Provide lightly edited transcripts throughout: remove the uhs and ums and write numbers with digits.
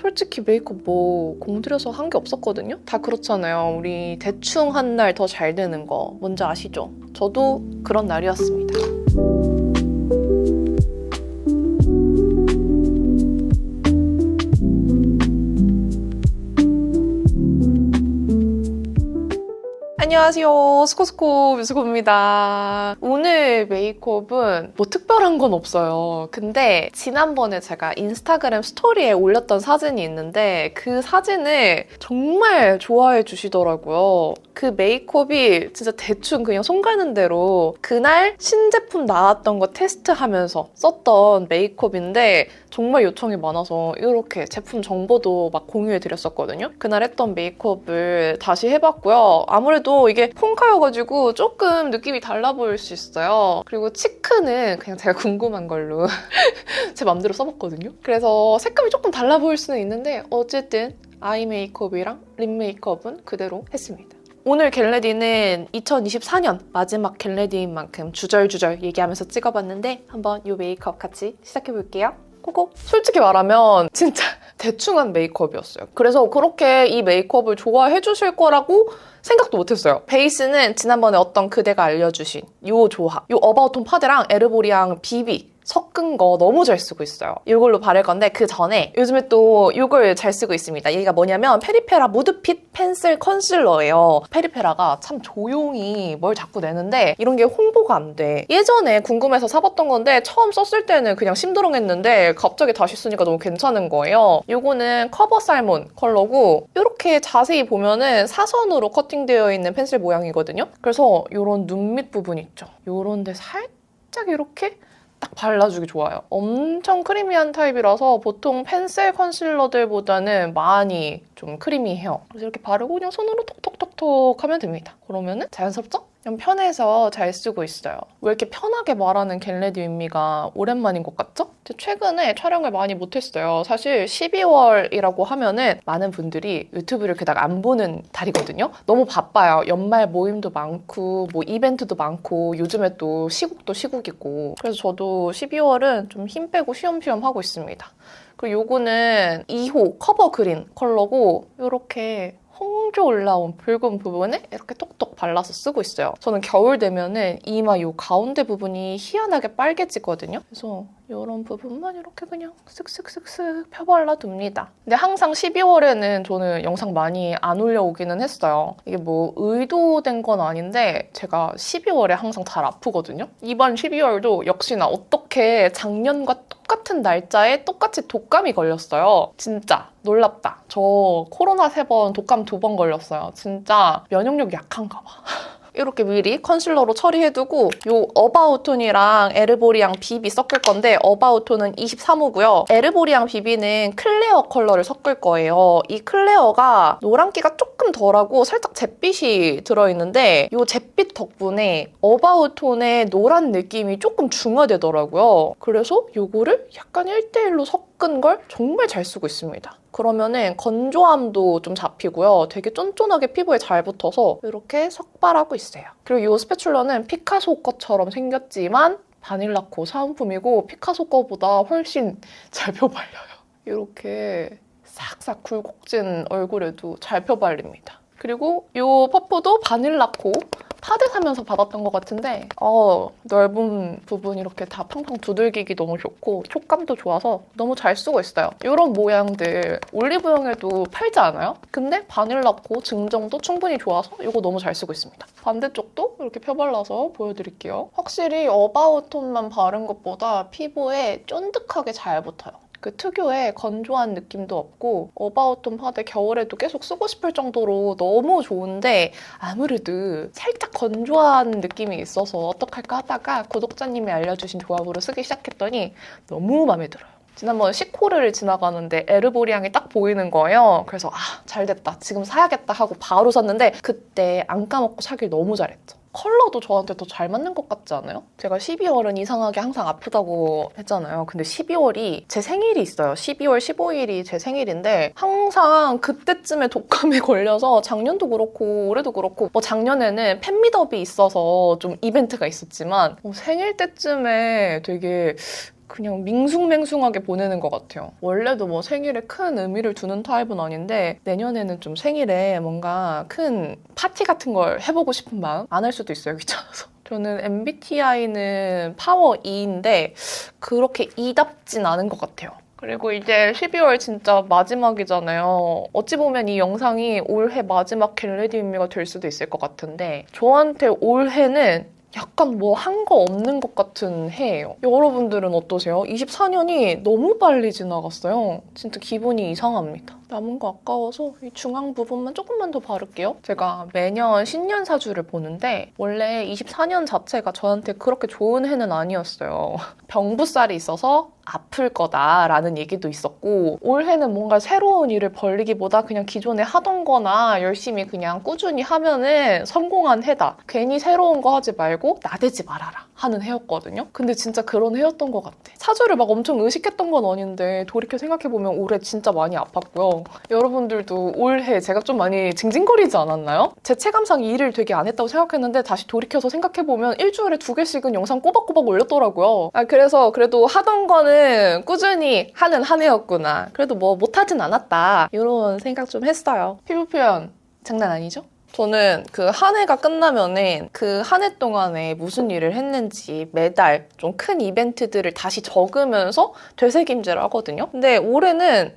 솔직히 메이크업 뭐 공들여서 한 게 없었거든요? 다 그렇잖아요. 우리 대충 한 날 더 잘 되는 거 뭔지 아시죠? 저도 그런 날이었습니다. 안녕하세요. 스코스코 뮤스코입니다. 오늘 메이크업은 뭐 특별한 건 없어요. 근데 지난번에 제가 인스타그램 스토리에 올렸던 사진이 있는데 그 사진을 정말 좋아해 주시더라고요. 그 메이크업이 진짜 대충 그냥 손 가는 대로 그날 신제품 나왔던 거 테스트하면서 썼던 메이크업인데 정말 요청이 많아서 이렇게 제품 정보도 막 공유해 드렸었거든요. 그날 했던 메이크업을 다시 해봤고요. 아무래도 이게 폰카여가지고 조금 느낌이 달라 보일 수 있어요. 그리고 치크는 그냥 제가 궁금한 걸로 제 맘대로 써봤거든요. 그래서 색감이 조금 달라 보일 수는 있는데 어쨌든 아이 메이크업이랑 립 메이크업은 그대로 했습니다. 오늘 겟레디는 2024년 마지막 겟레디인 만큼 주절주절 얘기하면서 찍어봤는데 한번 이 메이크업 같이 시작해볼게요. 고고! 솔직히 말하면 진짜 대충한 메이크업이었어요. 그래서 그렇게 이 메이크업을 좋아해 주실 거라고 생각도 못했어요. 베이스는 지난번에 어떤 그대가 알려주신 이 조합, 이 어바웃 톤 파데랑 에르보리앙 비비 섞은 거 너무 잘 쓰고 있어요. 이걸로 바를 건데 그 전에 요즘에 또 이걸 잘 쓰고 있습니다. 얘가 뭐냐면 페리페라 무드핏 펜슬 컨실러예요. 페리페라가 참 조용히 뭘 자꾸 내는데 이런 게 홍보가 안 돼. 예전에 궁금해서 사봤던 건데 처음 썼을 때는 그냥 심드렁했는데 갑자기 다시 쓰니까 너무 괜찮은 거예요. 이거는 커버 살몬 컬러고 이렇게 자세히 보면은 사선으로 커팅되어 있는 펜슬 모양이거든요. 그래서 이런 눈 밑 부분 있죠. 이런 데 살짝 이렇게 딱 발라주기 좋아요. 엄청 크리미한 타입이라서 보통 펜슬 컨실러들보다는 많이 좀 크리미해요. 그래서 이렇게 바르고 그냥 손으로 톡톡톡톡 하면 됩니다. 그러면은 자연스럽죠? 그냥 편해서 잘 쓰고 있어요. 왜 이렇게 편하게 말하는 겟레디 윗미가 오랜만인 것 같죠? 최근에 촬영을 많이 못했어요. 사실 12월이라고 하면은 많은 분들이 유튜브를 그닥 안 보는 달이거든요. 너무 바빠요. 연말 모임도 많고 뭐 이벤트도 많고 요즘에 또 시국도 시국이고 그래서 저도 12월은 좀 힘 빼고 쉬엄쉬엄 하고 있습니다. 그리고 요거는 2호 커버 그린 컬러고 이렇게 홍조 올라온 붉은 부분에 이렇게 톡톡 발라서 쓰고 있어요. 저는 겨울 되면은 이마 요 가운데 부분이 희한하게 빨개지거든요. 그래서 이런 부분만 이렇게 그냥 쓱쓱쓱쓱 펴발라둡니다. 근데 항상 12월에는 저는 영상 많이 안 올려오기는 했어요. 이게 뭐 의도된 건 아닌데 제가 12월에 항상 잘 아프거든요. 이번 12월도 역시나 어떻게 작년과 똑같은 날짜에 똑같이 독감이 걸렸어요. 진짜 놀랍다. 저 코로나 3번, 독감 2번 걸렸어요. 진짜 면역력이 약한가 봐. 이렇게 미리 컨실러로 처리해두고 이 어바웃 톤이랑 에르보리앙 비비 섞을 건데 어바웃 톤은 23호고요. 에르보리앙 비비는 클레어 컬러를 섞을 거예요. 이 클레어가 노란기가 조금 덜하고 살짝 잿빛이 들어있는데 이 잿빛 덕분에 어바웃 톤의 노란 느낌이 조금 중화되더라고요. 그래서 이거를 약간 1대1로 섞은 걸 정말 잘 쓰고 있습니다. 그러면은 건조함도 좀 잡히고요. 되게 쫀쫀하게 피부에 잘 붙어서 이렇게 석발하고 있어요. 그리고 이 스패츌러는 피카소 것처럼 생겼지만 바닐라코 사은품이고 피카소 거보다 훨씬 잘 펴발려요. 이렇게 싹싹 굴곡진 얼굴에도 잘 펴발립니다. 그리고 이 퍼프도 바닐라코 파데 사면서 받았던 것 같은데 넓은 부분 이렇게 다 팡팡 두들기기 너무 좋고 촉감도 좋아서 너무 잘 쓰고 있어요. 이런 모양들 올리브영에도 팔지 않아요? 근데 바닐라코 증정도 충분히 좋아서 이거 너무 잘 쓰고 있습니다. 반대쪽도 이렇게 펴발라서 보여드릴게요. 확실히 어바웃 톤만 바른 것보다 피부에 쫀득하게 잘 붙어요. 그 특유의 건조한 느낌도 없고 어바웃 톤 파데 겨울에도 계속 쓰고 싶을 정도로 너무 좋은데 아무래도 살짝 건조한 느낌이 있어서 어떡할까 하다가 구독자님이 알려주신 조합으로 쓰기 시작했더니 너무 마음에 들어요. 지난번에 시코르를 지나가는데 에르보리앙이 딱 보이는 거예요. 그래서 잘됐다. 지금 사야겠다 하고 바로 샀는데 그때 안 까먹고 사길 너무 잘했죠. 컬러도 저한테 더 잘 맞는 것 같지 않아요? 제가 12월은 이상하게 항상 아프다고 했잖아요. 근데 12월이 제 생일이 있어요. 12월 15일이 제 생일인데 항상 그때쯤에 독감에 걸려서 작년도 그렇고 올해도 그렇고 뭐 작년에는 팬미더비 있어서 좀 이벤트가 있었지만 생일 때쯤에 되게 그냥 밍숭맹숭하게 보내는 것 같아요. 원래도 뭐 생일에 큰 의미를 두는 타입은 아닌데 내년에는 좀 생일에 뭔가 큰 파티 같은 걸 해보고 싶은 마음? 안 할 수도 있어요, 귀찮아서. 저는 MBTI는 파워 E인데 그렇게 E답진 않은 것 같아요. 그리고 이제 12월 진짜 마지막이잖아요. 어찌 보면 이 영상이 올해 마지막 겟레디미가 될 수도 있을 것 같은데 저한테 올해는 약간 뭐 한 거 없는 것 같은 해예요. 여러분들은 어떠세요? 24년이 너무 빨리 지나갔어요. 진짜 기분이 이상합니다. 남은 거 아까워서 이 중앙 부분만 조금만 더 바를게요. 제가 매년 신년 사주를 보는데 원래 24년 자체가 저한테 그렇게 좋은 해는 아니었어요. 병부살이 있어서 아플 거다라는 얘기도 있었고 올해는 뭔가 새로운 일을 벌리기보다 그냥 기존에 하던 거나 열심히 그냥 꾸준히 하면은 성공한 해다. 괜히 새로운 거 하지 말고 나대지 말아라 하는 해였거든요. 근데 진짜 그런 해였던 것 같아. 사주를 막 엄청 의식했던 건 아닌데 돌이켜 생각해보면 올해 진짜 많이 아팠고요. 여러분들도 올해 제가 좀 많이 징징거리지 않았나요? 제 체감상 일을 되게 안 했다고 생각했는데 다시 돌이켜서 생각해보면 일주일에 2개씩은 영상 꼬박꼬박 올렸더라고요. 그래서 그래도 하던 거는 꾸준히 하는 한 해였구나. 그래도 뭐 못하진 않았다. 이런 생각 좀 했어요. 피부 표현 장난 아니죠? 저는 그 한 해가 끝나면은 그 한 해 동안에 무슨 일을 했는지 매달 좀 큰 이벤트들을 다시 적으면서 되새김질을 하거든요. 근데 올해는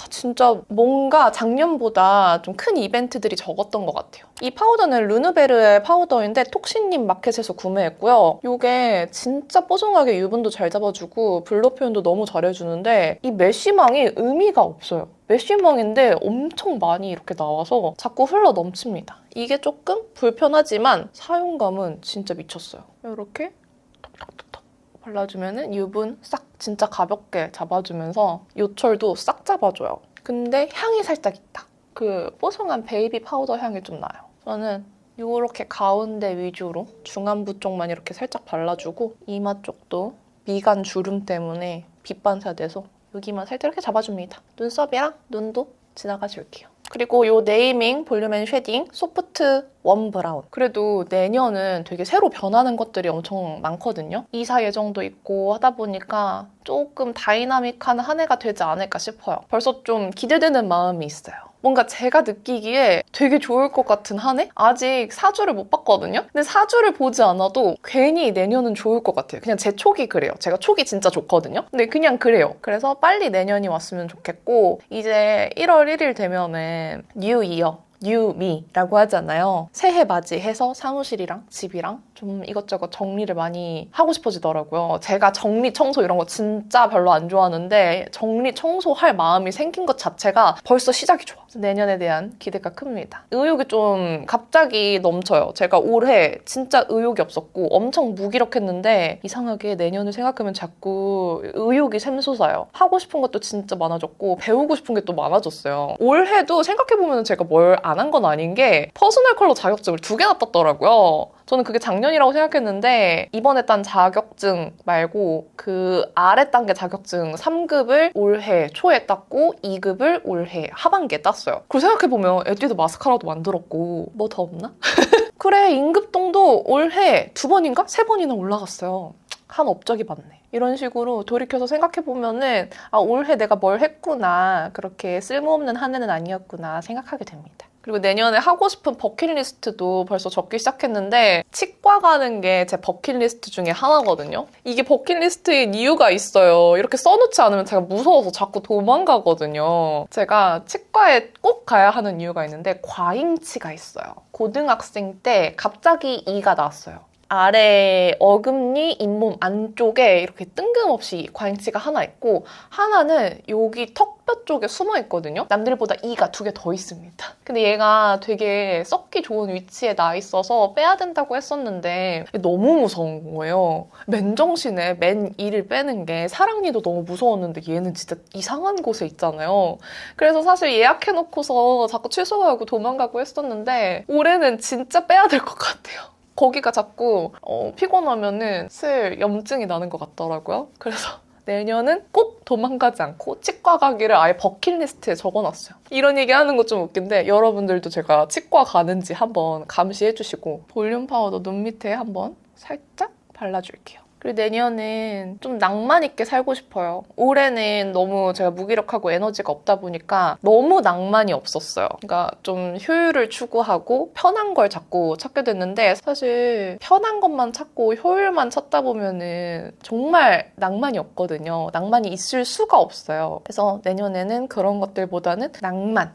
진짜 뭔가 작년보다 좀 큰 이벤트들이 적었던 것 같아요. 이 파우더는 르누베르의 파우더인데 톡신님 마켓에서 구매했고요. 이게 진짜 뽀송하게 유분도 잘 잡아주고 블러 표현도 너무 잘해주는데 이 메쉬망이 의미가 없어요. 메쉬망인데 엄청 많이 이렇게 나와서 자꾸 흘러 넘칩니다. 이게 조금 불편하지만 사용감은 진짜 미쳤어요. 이렇게 톡톡톡톡 발라주면은 유분 싹 진짜 가볍게 잡아주면서 요철도 싹 잡아줘요. 근데 향이 살짝 있다. 그 뽀송한 베이비 파우더 향이 좀 나요. 저는 이렇게 가운데 위주로 중안부 쪽만 이렇게 살짝 발라주고 이마 쪽도 미간 주름 때문에 빛 반사돼서 여기만 살짝 이렇게 잡아줍니다. 눈썹이랑 눈도 지나가줄게요. 그리고 이 네이밍 볼륨 앤 쉐딩 소프트 원 브라운. 그래도 내년은 되게 새로 변하는 것들이 엄청 많거든요. 이사 예정도 있고 하다 보니까 조금 다이나믹한 한 해가 되지 않을까 싶어요. 벌써 좀 기대되는 마음이 있어요. 뭔가 제가 느끼기에 되게 좋을 것 같은 한 해? 아직 사주를 못 봤거든요? 근데 사주를 보지 않아도 괜히 내년은 좋을 것 같아요. 그냥 제 촉이 그래요. 제가 촉이 진짜 좋거든요? 근데 그냥 그래요. 그래서 빨리 내년이 왔으면 좋겠고 이제 1월 1일 되면은 뉴 이어 뉴 미라고 하잖아요. 새해 맞이해서 사무실이랑 집이랑 좀 이것저것 정리를 많이 하고 싶어지더라고요. 제가 정리, 청소 이런 거 진짜 별로 안 좋아하는데 정리, 청소할 마음이 생긴 것 자체가 벌써 시작이 좋아. 내년에 대한 기대가 큽니다. 의욕이 좀 갑자기 넘쳐요. 제가 올해 진짜 의욕이 없었고 엄청 무기력했는데 이상하게 내년을 생각하면 자꾸 의욕이 샘솟아요. 하고 싶은 것도 진짜 많아졌고 배우고 싶은 게 또 많아졌어요. 올해도 생각해보면 제가 뭘 안 한 건 아닌 게 퍼스널 컬러 자격증을 2개나 땄더라고요. 저는 그게 작년이라고 생각했는데 이번에 딴 자격증 말고 그 아래 단계 자격증 3급을 올해 초에 땄고 2급을 올해 하반기에 땄어요. 그리고 생각해보면 에뛰드 마스카라도 만들었고 뭐 더 없나? 그래, 임급동도 올해 2번인가? 3번이나 올라갔어요. 한 업적이 많네. 이런 식으로 돌이켜서 생각해보면은 올해 내가 뭘 했구나. 그렇게 쓸모없는 한 해는 아니었구나 생각하게 됩니다. 그리고 내년에 하고 싶은 버킷리스트도 벌써 적기 시작했는데 치과 가는 게 제 버킷리스트 중에 하나거든요. 이게 버킷리스트인 이유가 있어요. 이렇게 써놓지 않으면 제가 무서워서 자꾸 도망가거든요. 제가 치과에 꼭 가야 하는 이유가 있는데 과잉치가 있어요. 고등학생 때 갑자기 이가 나왔어요. 아래 어금니 잇몸 안쪽에 이렇게 뜬금없이 과잉치가 하나 있고 하나는 여기 턱뼈 쪽에 숨어 있거든요. 남들보다 이가 2개 더 있습니다. 근데 얘가 되게 썩기 좋은 위치에 나 있어서 빼야 된다고 했었는데 너무 무서운 거예요. 맨정신에 맨 이를 빼는 게 사랑니도 너무 무서웠는데 얘는 진짜 이상한 곳에 있잖아요. 그래서 사실 예약해놓고서 자꾸 취소하고 도망가고 했었는데 올해는 진짜 빼야 될 것 같아요. 거기가 자꾸 피곤하면은 슬 염증이 나는 것 같더라고요. 그래서 내년은 꼭 도망가지 않고 치과 가기를 아예 버킷리스트에 적어놨어요. 이런 얘기 하는 거 좀 웃긴데 여러분들도 제가 치과 가는지 한번 감시해주시고 볼륨 파우더 눈 밑에 한번 살짝 발라줄게요. 그리고 내년은 좀 낭만 있게 살고 싶어요. 올해는 너무 제가 무기력하고 에너지가 없다 보니까 너무 낭만이 없었어요. 그러니까 좀 효율을 추구하고 편한 걸 자꾸 찾게 됐는데 사실 편한 것만 찾고 효율만 찾다 보면은 정말 낭만이 없거든요. 낭만이 있을 수가 없어요. 그래서 내년에는 그런 것들보다는 낭만.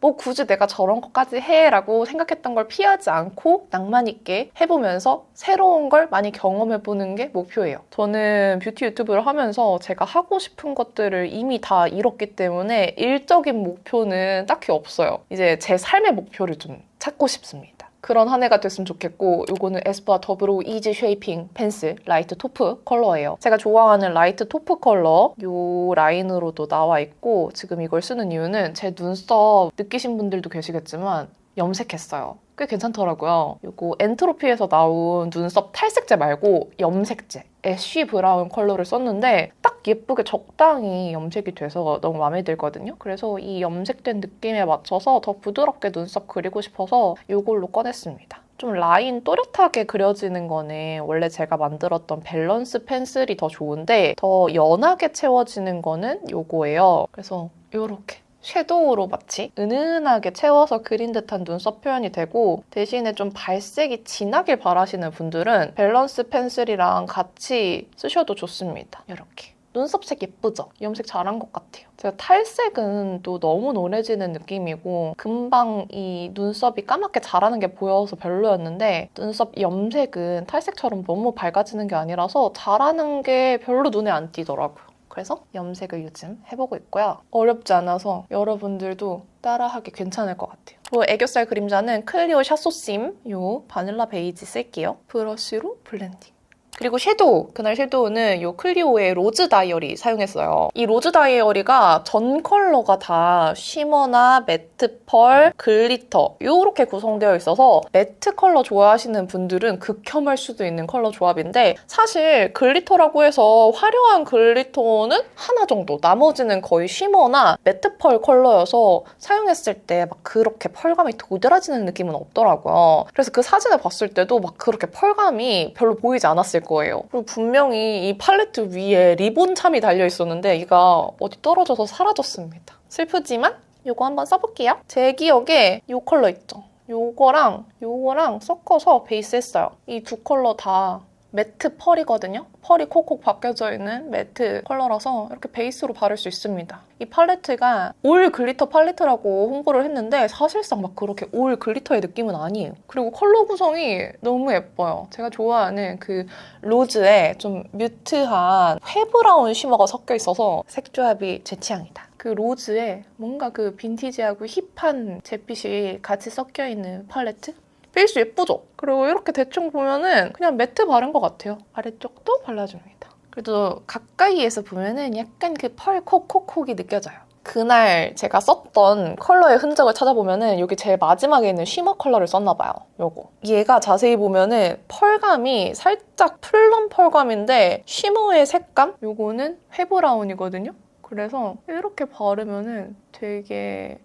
뭐 굳이 내가 저런 것까지 해라고 생각했던 걸 피하지 않고 낭만 있게 해보면서 새로운 걸 많이 경험해보는 게 목표예요. 저는 뷰티 유튜브를 하면서 제가 하고 싶은 것들을 이미 다 이뤘기 때문에 일적인 목표는 딱히 없어요. 이제 제 삶의 목표를 좀 찾고 싶습니다. 그런 한 해가 됐으면 좋겠고 이거는 에스쁘아 더블오 이지 쉐이핑 펜슬 라이트 토프 컬러예요. 제가 좋아하는 라이트 토프 컬러 이 라인으로도 나와 있고 지금 이걸 쓰는 이유는 제 눈썹 느끼신 분들도 계시겠지만 염색했어요. 꽤 괜찮더라고요. 이거 엔트로피에서 나온 눈썹 탈색제 말고 염색제 애쉬 브라운 컬러를 썼는데 딱 예쁘게 적당히 염색이 돼서 너무 마음에 들거든요. 그래서 이 염색된 느낌에 맞춰서 더 부드럽게 눈썹 그리고 싶어서 이걸로 꺼냈습니다. 좀 라인 또렷하게 그려지는 거는 원래 제가 만들었던 밸런스 펜슬이 더 좋은데 더 연하게 채워지는 거는 이거예요. 그래서 이렇게 섀도우로 마치 은은하게 채워서 그린 듯한 눈썹 표현이 되고 대신에 좀 발색이 진하길 바라시는 분들은 밸런스 펜슬이랑 같이 쓰셔도 좋습니다. 이렇게. 눈썹색 예쁘죠? 염색 잘한 것 같아요. 제가 탈색은 또 너무 노래지는 느낌이고 금방 이 눈썹이 까맣게 자라는 게 보여서 별로였는데 눈썹 염색은 탈색처럼 너무 밝아지는 게 아니라서 자라는 게 별로 눈에 안 띄더라고요. 그래서 염색을 요즘 해보고 있고요. 어렵지 않아서 여러분들도 따라하기 괜찮을 것 같아요. 애교살 그림자는 클리오 샤소심 요 바닐라 베이지 쓸게요. 브러쉬로 블렌딩. 그리고 섀도우, 그날 섀도우는 이 클리오의 로즈 다이어리 사용했어요. 이 로즈 다이어리가 전 컬러가 다 쉬머나 매트 펄, 글리터 이렇게 구성되어 있어서 매트 컬러 좋아하시는 분들은 극혐할 수도 있는 컬러 조합인데 사실 글리터라고 해서 화려한 글리터는 하나 정도, 나머지는 거의 쉬머나 매트 펄 컬러여서 사용했을 때 막 그렇게 펄감이 도드라지는 느낌은 없더라고요. 그래서 그 사진을 봤을 때도 막 그렇게 펄감이 별로 보이지 않았을 거예요. 그리고 분명히 이 팔레트 위에 리본 참이 달려 있었는데 이가 어디 떨어져서 사라졌습니다. 슬프지만 이거 한번 써볼게요. 제 기억에 이 컬러 있죠? 요거랑 섞어서 베이스 했어요. 이 두 컬러 다 매트 펄이거든요. 펄이 콕콕 박혀져 있는 매트 컬러라서 이렇게 베이스로 바를 수 있습니다. 이 팔레트가 올 글리터 팔레트라고 홍보를 했는데 사실상 막 그렇게 올 글리터의 느낌은 아니에요. 그리고 컬러 구성이 너무 예뻐요. 제가 좋아하는 그 로즈에 좀 뮤트한 회브라운 쉬머가 섞여 있어서 색 조합이 제 취향이다. 그 로즈에 뭔가 그 빈티지하고 힙한 잿빛이 같이 섞여 있는 팔레트? 베이스 예쁘죠? 그리고 이렇게 대충 보면은 그냥 매트 바른 것 같아요. 아래쪽도 발라줍니다. 그래도 가까이에서 보면은 약간 그 펄 콕콕콕이 느껴져요. 그날 제가 썼던 컬러의 흔적을 찾아보면은 여기 제일 마지막에 있는 쉬머 컬러를 썼나 봐요. 요거. 얘가 자세히 보면은 펄감이 살짝 플럼 펄감인데 쉬머의 색감? 요거는 회브라운이거든요. 그래서 이렇게 바르면은 되게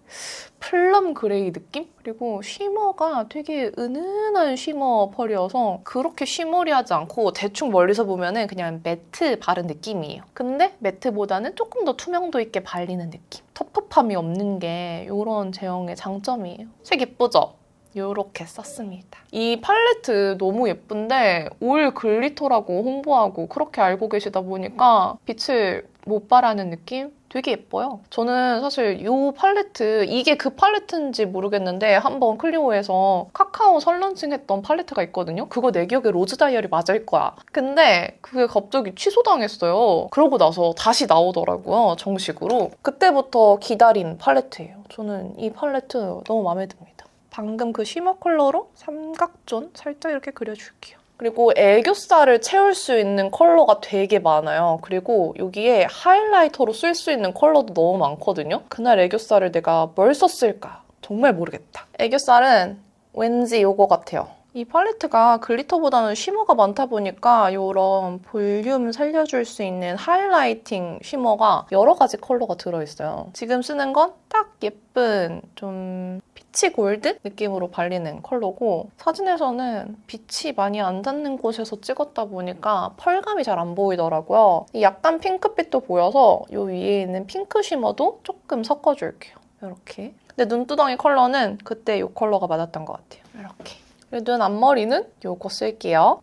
플럼 그레이 느낌? 그리고 쉬머가 되게 은은한 쉬머 펄이어서 그렇게 쉬머리하지 않고 대충 멀리서 보면은 그냥 매트 바른 느낌이에요. 근데 매트보다는 조금 더 투명도 있게 발리는 느낌. 텁텁함이 없는 게 이런 제형의 장점이에요. 색 예쁘죠? 이렇게 썼습니다. 이 팔레트 너무 예쁜데 올 글리터라고 홍보하고 그렇게 알고 계시다 보니까 빛을 못 발하는 느낌? 되게 예뻐요. 저는 사실 이 팔레트, 이게 그 팔레트인지 모르겠는데 한번 클리오에서 카카오 설런칭했던 팔레트가 있거든요. 그거 내 기억에 로즈 다이어리 맞을 거야. 근데 그게 갑자기 취소당했어요. 그러고 나서 다시 나오더라고요, 정식으로. 그때부터 기다린 팔레트예요. 저는 이 팔레트 너무 마음에 듭니다. 방금 그 쉬머 컬러로 삼각존 살짝 이렇게 그려줄게요. 그리고 애교살을 채울 수 있는 컬러가 되게 많아요. 그리고 여기에 하이라이터로 쓸 수 있는 컬러도 너무 많거든요. 그날 애교살을 내가 뭘 썼을까? 정말 모르겠다. 애교살은 왠지 이거 같아요. 이 팔레트가 글리터보다는 쉬머가 많다 보니까 이런 볼륨 살려줄 수 있는 하이라이팅 쉬머가 여러 가지 컬러가 들어있어요. 지금 쓰는 건 딱 예쁜 좀 피치 골드 느낌으로 발리는 컬러고 사진에서는 빛이 많이 안 닿는 곳에서 찍었다 보니까 펄감이 잘 안 보이더라고요. 약간 핑크빛도 보여서 이 위에 있는 핑크 쉬머도 조금 섞어줄게요. 이렇게. 근데 눈두덩이 컬러는 그때 이 컬러가 맞았던 것 같아요. 이렇게. 눈 앞머리는 이거 쓸게요.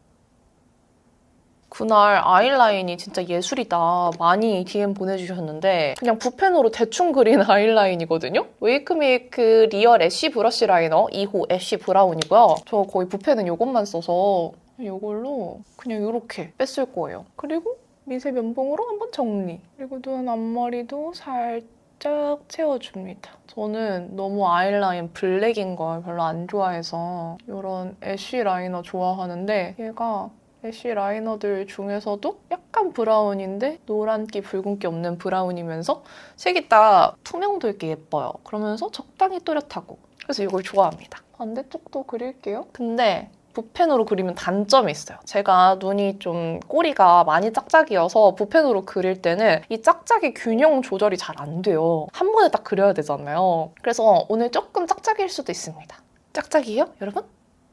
그날 아이라인이 진짜 예술이다. 많이 DM 보내주셨는데 그냥 붓펜으로 대충 그린 아이라인이거든요? 웨이크메이크 리얼 애쉬 브러쉬 라이너 2호 애쉬 브라운이고요. 저 거의 붓펜은 이것만 써서 이걸로 그냥 이렇게 뺐을 거예요. 그리고 미세 면봉으로 한번 정리. 그리고 눈 앞머리도 살짝 채워줍니다. 저는 너무 아이라인 블랙인 걸 별로 안 좋아해서 이런 애쉬 라이너 좋아하는데 얘가 애쉬 라이너들 중에서도 약간 브라운인데 노란기 붉은기 없는 브라운이면서 색이 딱 투명도 있게 예뻐요. 그러면서 적당히 또렷하고 그래서 이걸 좋아합니다. 반대쪽도 그릴게요. 근데 붓펜으로 그리면 단점이 있어요. 제가 눈이 좀 꼬리가 많이 짝짝이어서 붓펜으로 그릴 때는 이 짝짝이 균형 조절이 잘 안 돼요. 한 번에 딱 그려야 되잖아요. 그래서 오늘 조금 짝짝이일 수도 있습니다. 짝짝이에요, 여러분?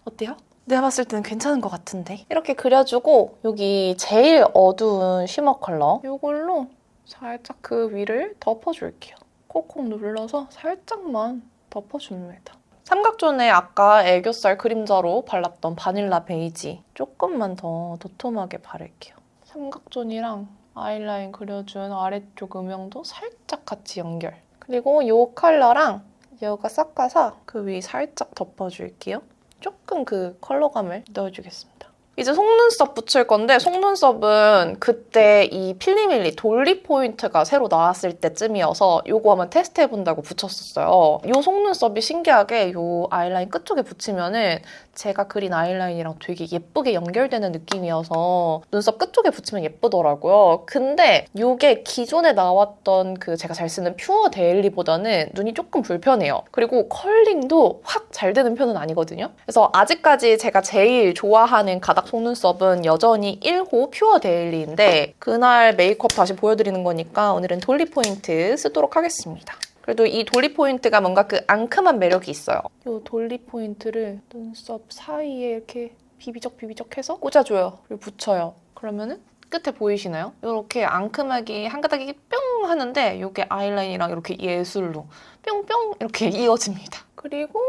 어때요? 내가 봤을 때는 괜찮은 것 같은데. 이렇게 그려주고 여기 제일 어두운 쉬머 컬러 이걸로 살짝 그 위를 덮어줄게요. 콕콕 눌러서 살짝만 덮어줍니다. 삼각존에 아까 애교살 그림자로 발랐던 바닐라 베이지 조금만 더 도톰하게 바를게요. 삼각존이랑 아이라인 그려준 아래쪽 음영도 살짝 같이 연결. 그리고 이 컬러랑 이거가 섞어서 그 위 살짝 덮어줄게요. 조금 그 컬러감을 넣어주겠습니다. 이제 속눈썹 붙일 건데 속눈썹은 그때 이 필리밀리 돌리 포인트가 새로 나왔을 때쯤이어서 이거 한번 테스트해본다고 붙였었어요. 이 속눈썹이 신기하게 이 아이라인 끝쪽에 붙이면은 제가 그린 아이라인이랑 되게 예쁘게 연결되는 느낌이어서 눈썹 끝쪽에 붙이면 예쁘더라고요. 근데 이게 기존에 나왔던 그 제가 잘 쓰는 퓨어 데일리보다는 눈이 조금 불편해요. 그리고 컬링도 확 잘 되는 편은 아니거든요. 그래서 아직까지 제가 제일 좋아하는 가닥 속눈썹은 여전히 1호 퓨어 데일리인데 그날 메이크업 다시 보여드리는 거니까 오늘은 돌리 포인트 쓰도록 하겠습니다. 그래도 이 돌리 포인트가 뭔가 그 앙큼한 매력이 있어요. 이 돌리 포인트를 눈썹 사이에 이렇게 비비적 해서 꽂아줘요. 그리고 붙여요. 그러면은 끝에 보이시나요? 이렇게 앙큼하게 한 가닥이 뿅 하는데 이게 아이라인이랑 이렇게 예술로 뿅뿅 이렇게 이어집니다. 그리고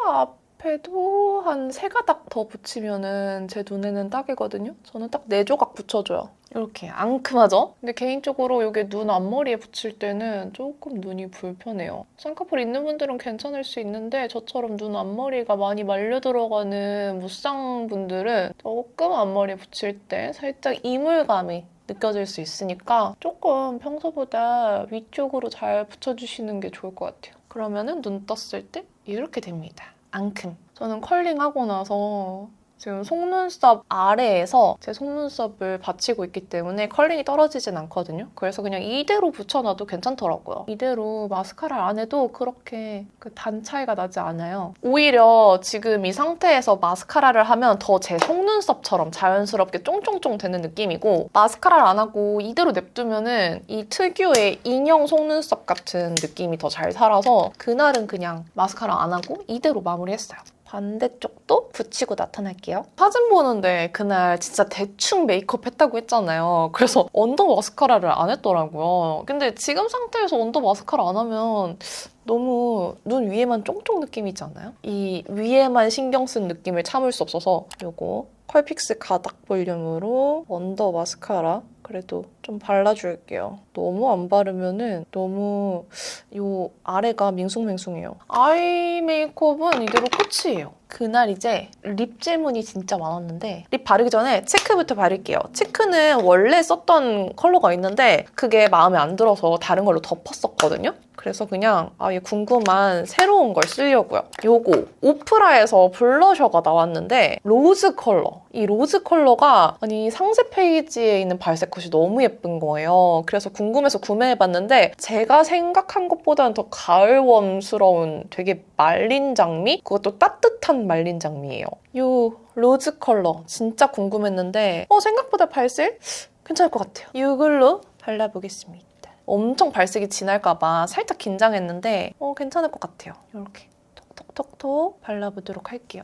앞에도 한 3가닥 더 붙이면은 제 눈에는 딱이거든요. 저는 딱 4조각 붙여줘요. 이렇게 앙큼하죠? 근데 개인적으로 이게 눈 앞머리에 붙일 때는 조금 눈이 불편해요. 쌍꺼풀 있는 분들은 괜찮을 수 있는데 저처럼 눈 앞머리가 많이 말려 들어가는 무쌍 분들은 조금 앞머리에 붙일 때 살짝 이물감이 느껴질 수 있으니까 조금 평소보다 위쪽으로 잘 붙여주시는 게 좋을 것 같아요. 그러면은 눈 떴을 때 이렇게 됩니다. 앙큼. 저는 컬링하고 나서 지금 속눈썹 아래에서 제 속눈썹을 받치고 있기 때문에 컬링이 떨어지진 않거든요. 그래서 그냥 이대로 붙여놔도 괜찮더라고요. 이대로 마스카라를 안 해도 그렇게 그 단 차이가 나지 않아요. 오히려 지금 이 상태에서 마스카라를 하면 더 제 속눈썹처럼 자연스럽게 쫑쫑쫑 되는 느낌이고 마스카라를 안 하고 이대로 냅두면은 이 특유의 인형 속눈썹 같은 느낌이 더 잘 살아서 그날은 그냥 마스카라 안 하고 이대로 마무리했어요. 반대쪽도 붙이고 나타날게요. 사진 보는데 그날 진짜 대충 메이크업 했다고 했잖아요. 그래서 언더 마스카라를 안 했더라고요. 근데 지금 상태에서 언더 마스카라 안 하면 너무 눈 위에만 쫑쫑 느낌이지 않아요? 이 위에만 신경 쓴 느낌을 참을 수 없어서 이거 컬픽스 가닥 볼륨으로 언더 마스카라 그래도 좀 발라줄게요. 너무 안 바르면은 너무 이 아래가 밍숭맹숭해요. 아이 메이크업은 이대로 끝이에요. 그날 이제 립 질문이 진짜 많았는데 립 바르기 전에 치크부터 바를게요. 치크는 원래 썼던 컬러가 있는데 그게 마음에 안 들어서 다른 걸로 덮었었거든요. 그래서 그냥 아예 궁금한 새로운 걸 쓰려고요. 요거 오프라에서 블러셔가 나왔는데 로즈 컬러. 이 로즈 컬러가 아니 상세 페이지에 있는 발색 컷이 너무 예쁜 거예요. 그래서 궁금해서 구매해봤는데 제가 생각한 것보다는 더 가을웜스러운 되게 말린 장미? 그것도 따뜻한 말린 장미예요. 요 로즈 컬러 진짜 궁금했는데 생각보다 발색 괜찮을 것 같아요. 이걸로 발라보겠습니다. 엄청 발색이 진할까봐 살짝 긴장했는데 괜찮을 것 같아요. 이렇게 톡톡톡톡 발라보도록 할게요.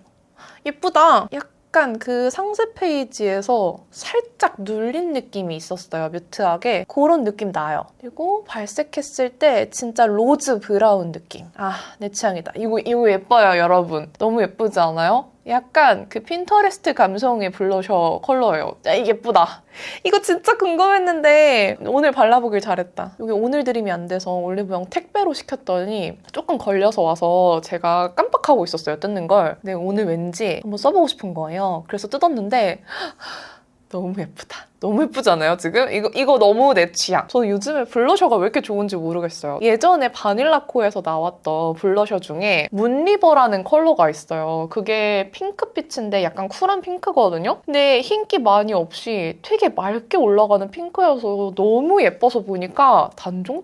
예쁘다! 약간 그 상세 페이지에서 살짝 눌린 느낌이 있었어요. 뮤트하게. 그런 느낌 나요. 그리고 발색했을 때 진짜 로즈 브라운 느낌. 아, 내 취향이다. 이거 예뻐요, 여러분. 너무 예쁘지 않아요? 약간 그 핀터레스트 감성의 블러셔 컬러예요. 야, 예쁘다. 이거 진짜 궁금했는데 오늘 발라보길 잘했다. 여기 오늘 드림이 안 돼서 올리브영 택배로 시켰더니 조금 걸려서 와서 제가 깜빡하고 있었어요, 뜯는 걸. 근데 오늘 왠지 한번 써보고 싶은 거예요. 그래서 뜯었는데 너무 예쁘다. 너무 예쁘잖아요, 지금? 이거 너무 내 취향. 저는 요즘에 블러셔가 왜 이렇게 좋은지 모르겠어요. 예전에 바닐라코에서 나왔던 블러셔 중에 문리버라는 컬러가 있어요. 그게 핑크빛인데 약간 쿨한 핑크거든요? 근데 흰기 많이 없이 되게 맑게 올라가는 핑크여서 너무 예뻐서 보니까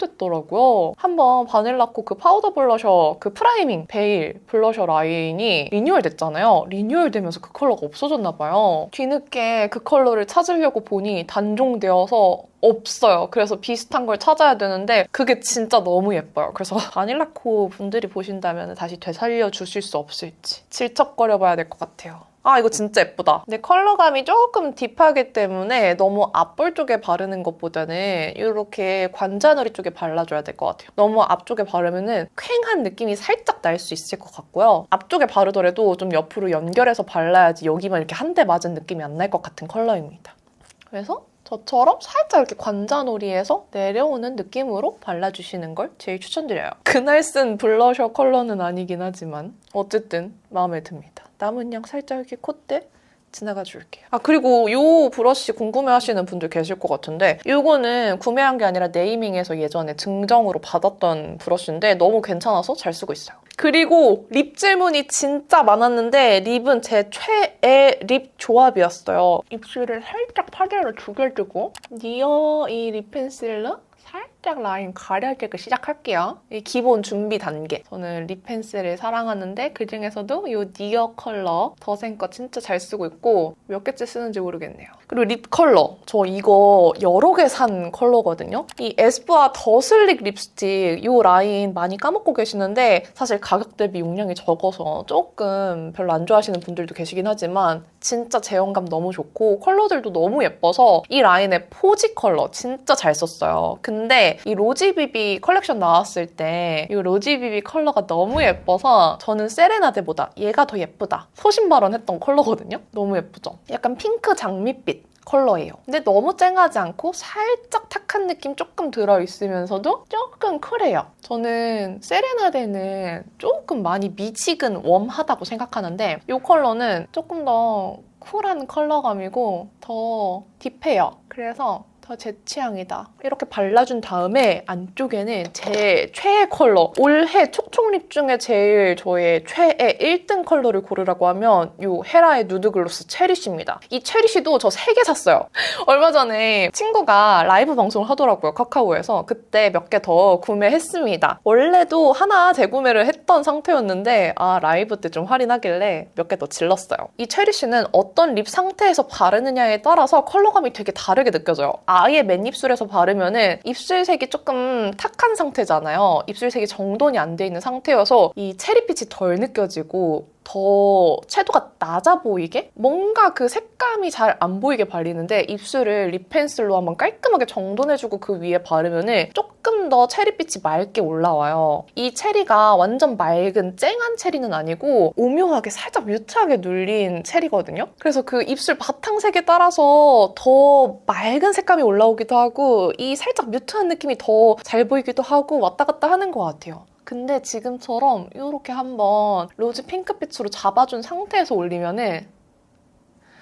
단종됐더라고요. 한번 바닐라코 그 파우더 블러셔 그 프라이밍 베일 블러셔 라인이 리뉴얼 됐잖아요. 리뉴얼 되면서 그 컬러가 없어졌나 봐요. 뒤늦게 그 컬러를 찾으려고 보니 단종되어서 없어요. 그래서 비슷한 걸 찾아야 되는데 그게 진짜 너무 예뻐요. 그래서 바닐라코 분들이 보신다면 다시 되살려 주실 수 없을지 질척거려봐야 될 것 같아요. 아, 이거 진짜 예쁘다. 근데 컬러감이 조금 딥하기 때문에 너무 앞볼 쪽에 바르는 것보다는 이렇게 관자놀이 쪽에 발라줘야 될 것 같아요. 너무 앞쪽에 바르면은 퀭한 느낌이 살짝 날 수 있을 것 같고요. 앞쪽에 바르더라도 좀 옆으로 연결해서 발라야지 여기만 이렇게 한 대 맞은 느낌이 안 날 것 같은 컬러입니다. 그래서 저처럼 살짝 이렇게 관자놀이에서 내려오는 느낌으로 발라주시는 걸 제일 추천드려요. 그날 쓴 블러셔 컬러는 아니긴 하지만 어쨌든 마음에 듭니다. 남은 양 살짝 이렇게 콧대 지나가 줄게요. 아, 그리고 이 브러쉬 궁금해하시는 분들 계실 것 같은데 이거는 구매한 게 아니라 네이밍에서 예전에 증정으로 받았던 브러쉬인데 너무 괜찮아서 잘 쓰고 있어요. 그리고 립 질문이 진짜 많았는데 립은 제 최애 립 조합이었어요. 입술을 살짝 파데로 죽여주고 니어 이 립 펜슬로 살짝 라인 가려주고 시작할게요. 이 기본 준비 단계. 저는 립 펜슬을 사랑하는데 그중에서도 이 니어 컬러 더센 거 진짜 잘 쓰고 있고 몇 개째 쓰는지 모르겠네요. 그리고 립 컬러. 저 이거 여러 개 산 컬러거든요. 이 에스쁘아 더 슬릭 립스틱 이 라인 많이 까먹고 계시는데 사실 가격 대비 용량이 적어서 조금 별로 안 좋아하시는 분들도 계시긴 하지만 진짜 제형감 너무 좋고 컬러들도 너무 예뻐서 이 라인의 포지 컬러 진짜 잘 썼어요. 근데 이 로지비비 컬렉션 나왔을 때 이 로지비비 컬러가 너무 예뻐서 저는 세레나데보다 얘가 더 예쁘다 소신 발언했던 컬러거든요. 너무 예쁘죠? 약간 핑크 장밋빛 컬러예요. 근데 너무 쨍하지 않고 살짝 탁한 느낌 조금 들어있으면서도 조금 쿨해요. 저는 세레나데는 조금 많이 미지근 웜하다고 생각하는데 이 컬러는 조금 더 쿨한 컬러감이고 더 딥해요. 그래서 더 제 취향이다. 이렇게 발라준 다음에 안쪽에는 제 최애 컬러 올해 촉촉립 중에 제일 저의 최애 1등 컬러를 고르라고 하면 이 헤라의 누드글로스 체리쉬입니다. 이 체리쉬도 저 3개 샀어요. 얼마 전에 친구가 라이브 방송을 하더라고요. 카카오에서. 그때 몇 개 더 구매했습니다. 원래도 하나 재구매를 했던 상태였는데 라이브 때 좀 할인하길래 몇 개 더 질렀어요. 이 체리쉬는 어떤 립 상태에서 바르느냐에 따라서 컬러감이 되게 다르게 느껴져요. 아예 맨입술에서 바르면은 입술색이 조금 탁한 상태잖아요. 입술색이 정돈이 안 돼 있는 상태여서 이 체리빛이 덜 느껴지고 더 채도가 낮아 보이게? 뭔가 그 색감이 잘 안 보이게 발리는데 입술을 립 펜슬로 한번 깔끔하게 정돈해주고 그 위에 바르면은 조금 더 체리빛이 맑게 올라와요. 이 체리가 완전 맑은 쨍한 체리는 아니고 오묘하게 살짝 뮤트하게 눌린 체리거든요. 그래서 그 입술 바탕색에 따라서 더 맑은 색감이 올라오기도 하고 이 살짝 뮤트한 느낌이 더 잘 보이기도 하고 왔다 갔다 하는 것 같아요. 근데 지금처럼 이렇게 한번 로즈 핑크빛으로 잡아준 상태에서 올리면은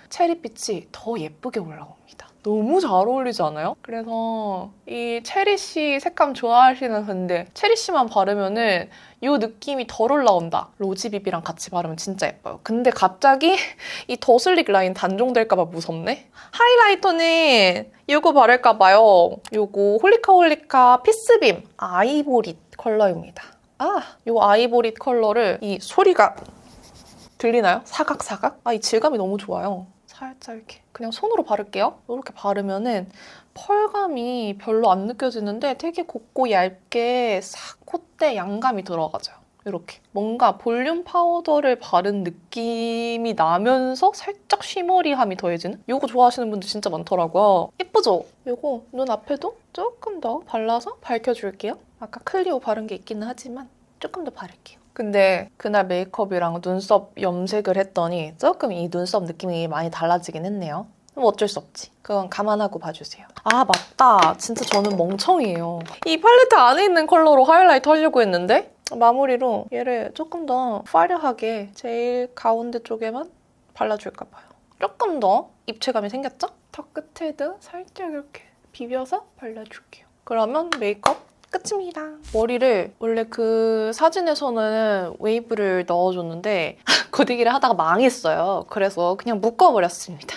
체리빛이 더 예쁘게 올라옵니다. 너무 잘 어울리지 않아요? 그래서 이 체리씨 색감 좋아하시는 분들 체리씨만 바르면은 이 느낌이 덜 올라온다. 로지비비랑 같이 바르면 진짜 예뻐요. 근데 갑자기 이 더슬릭 라인 단종될까봐 무섭네? 하이라이터는 이거 바를까봐요. 이거 홀리카홀리카 피스빔 아이보리 컬러입니다. 이 아이보리 컬러를 이 소리가 들리나요? 사각사각? 이 질감이 너무 좋아요. 살짝 이렇게 그냥 손으로 바를게요. 이렇게 바르면은 펄감이 별로 안 느껴지는데 되게 곱고 얇게 싹 콧대 양감이 들어가죠. 이렇게 뭔가 볼륨 파우더를 바른 느낌이 나면서 살짝 쉬머리함이 더해지는? 이거 좋아하시는 분들 진짜 많더라고요. 예쁘죠? 이거 눈 앞에도 조금 더 발라서 밝혀줄게요. 아까 클리오 바른 게 있기는 하지만 조금 더 바를게요. 근데 그날 메이크업이랑 눈썹 염색을 했더니 조금 이 눈썹 느낌이 많이 달라지긴 했네요. 뭐 어쩔 수 없지. 그건 감안하고 봐주세요. 맞다. 진짜 저는 멍청이에요. 이 팔레트 안에 있는 컬러로 하이라이트 하려고 했는데 마무리로 얘를 조금 더 화려하게 제일 가운데 쪽에만 발라줄까 봐요. 조금 더 입체감이 생겼죠? 턱 끝에도 살짝 이렇게 비벼서 발라줄게요. 그러면 메이크업 끝입니다. 머리를 원래 그 사진에서는 웨이브를 넣어줬는데 고데기를 하다가 망했어요. 그래서 그냥 묶어버렸습니다.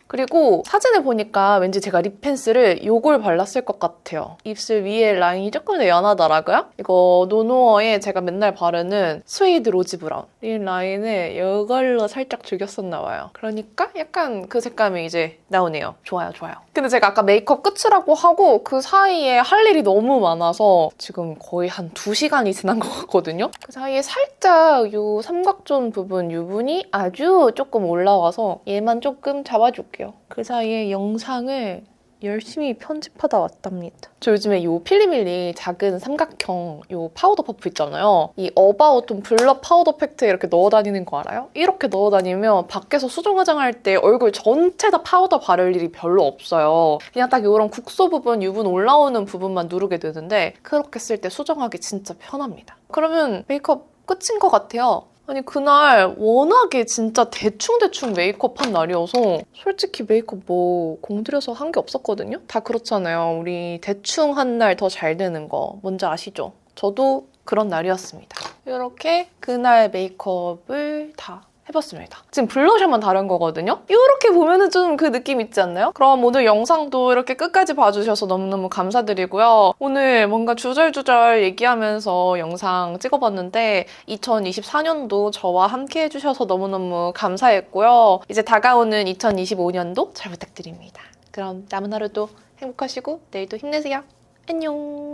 그리고 사진을 보니까 왠지 제가 립 펜슬을 요걸 발랐을 것 같아요. 입술 위에 라인이 조금 더 연하더라고요. 이거 노노어에 제가 맨날 바르는 스웨이드 로지 브라운 이 라인을 이걸로 살짝 죽였었나 봐요. 그러니까 약간 그 색감이 이제 나오네요. 좋아요, 좋아요. 근데 제가 아까 메이크업 끝이라고 하고 그 사이에 할 일이 너무 많아서 지금 거의 한 2시간이 지난 것 같거든요. 그 사이에 살짝 요 삼각존 부분 유분이 아주 조금 올라와서 얘만 조금 잡아줄게요. 그 사이에 영상을 열심히 편집하다 왔답니다. 저 요즘에 요 필리밀리 작은 삼각형 요 파우더 퍼프 있잖아요. 이 어바웃 블러 파우더 팩트에 이렇게 넣어 다니는 거 알아요? 이렇게 넣어 다니면 밖에서 수정 화장할 때 얼굴 전체 다 파우더 바를 일이 별로 없어요. 그냥 딱 이런 국소 부분, 유분 올라오는 부분만 누르게 되는데 그렇게 쓸 때 수정하기 진짜 편합니다. 그러면 메이크업 끝인 것 같아요. 아니 그날 워낙에 진짜 대충대충 메이크업 한 날이어서 솔직히 메이크업 뭐 공들여서 한 게 없었거든요? 다 그렇잖아요. 우리 대충 한 날 더 잘 되는 거 뭔지 아시죠? 저도 그런 날이었습니다. 이렇게 그날 메이크업을 다 해봤습니다. 지금 블러셔만 다른 거거든요? 이렇게 보면은 좀 그 느낌 있지 않나요? 그럼 오늘 영상도 이렇게 끝까지 봐주셔서 너무너무 감사드리고요. 오늘 뭔가 주절주절 얘기하면서 영상 찍어봤는데 2024년도 저와 함께 해주셔서 너무너무 감사했고요. 이제 다가오는 2025년도 잘 부탁드립니다. 그럼 남은 하루도 행복하시고 내일도 힘내세요. 안녕!